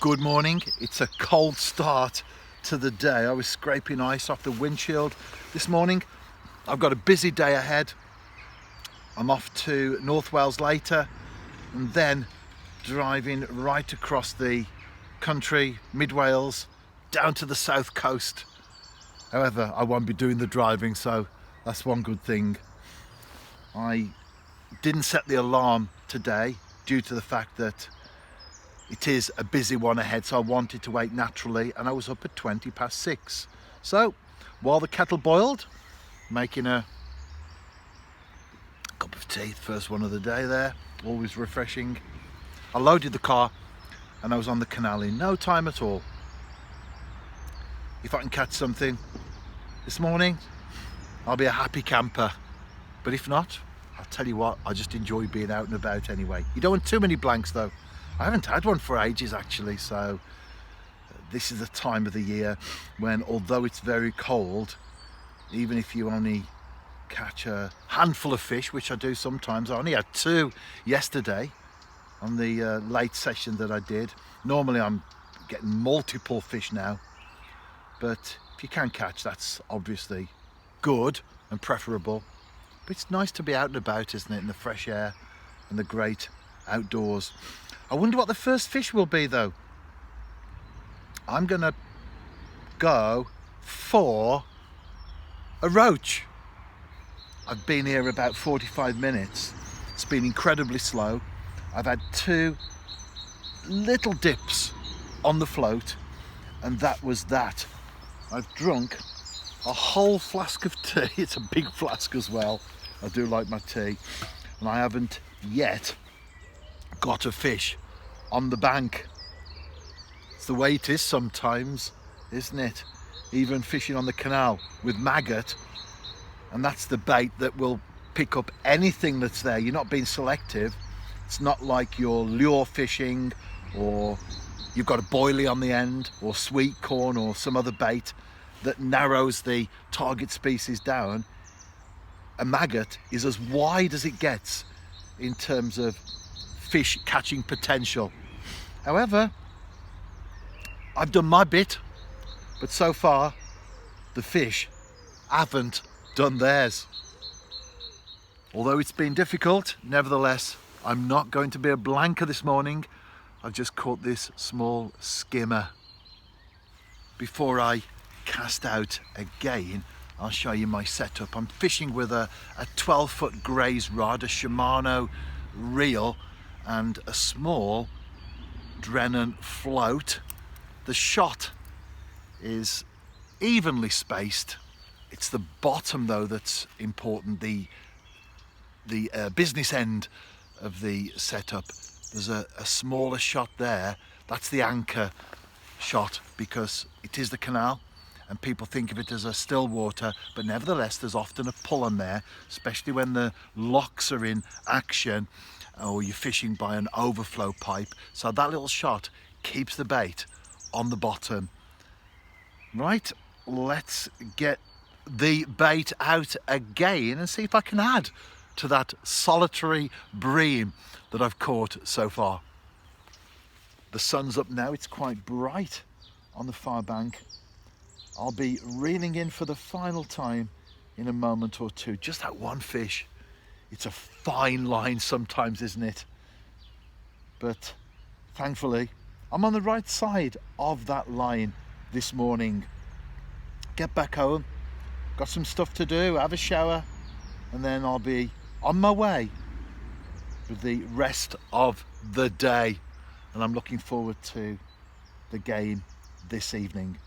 Good morning. It's a cold start to the day. I was scraping ice off the windshield this morning. I've got a busy day ahead. I'm off to North Wales later and then driving right across the country, mid Wales, down to the south coast. However, I won't be doing the driving, so that's one good thing. I didn't set the alarm today due to the fact that it is a busy one ahead, so I wanted to wait naturally, and I was up at 6:20. So while the kettle boiled, making a cup of tea, first one of the day there, always refreshing. I loaded the car and I was on the canal in no time at all. If I can catch something this morning, I'll be a happy camper. But if not, I'll tell you what, I just enjoy being out and about anyway. You don't want too many blanks though. I haven't had one for ages actually, so this is the time of the year when, although it's very cold, even if you only catch a handful of fish, which I do sometimes, I only had 2 yesterday on the late session that I did. Normally I'm getting multiple fish now, but if you can catch, that's obviously good and preferable. But it's nice to be out and about, isn't it, in the fresh air and the great outdoors. I wonder what the first fish will be though. I'm gonna go for a roach. I've been here about 45 minutes. It's been incredibly slow. I've had 2 little dips on the float, and that was that. I've drunk a whole flask of tea. It's a big flask as well. I do like my tea. And I haven't yet got a fish on the bank. It's the way it is sometimes, isn't it? Even fishing on the canal with maggot, and that's the bait that will pick up anything that's there. You're not being selective. It's not like you're lure fishing or you've got a boilie on the end or sweet corn or some other bait that narrows the target species down. A maggot is as wide as it gets in terms of fish catching potential. However, I've done my bit, but so far the fish haven't done theirs. Although it's been difficult, nevertheless, I'm not going to be a blanker this morning. I've just caught this small skimmer. Before I cast out again, I'll show you my setup. I'm fishing with a 12-foot graze rod, a Shimano reel, and a small Drennan float. The shot is evenly spaced. It's the bottom though that's important, the business end of the setup. There's a smaller shot there. That's the anchor shot because it is the canal and people think of it as a still water, but nevertheless there's often a pull on there, especially when the locks are in action or you're fishing by an overflow pipe. So that little shot keeps the bait on the bottom. Right, let's get the bait out again and see if I can add to that solitary bream that I've caught so far. The sun's up now, it's quite bright on the far bank. I'll be reeling in for the final time in a moment or two. Just that one fish. It's a fine line sometimes, isn't it? But thankfully, I'm on the right side of that line this morning. Get back home, got some stuff to do, have a shower, and then I'll be on my way with the rest of the day. And I'm looking forward to the game this evening.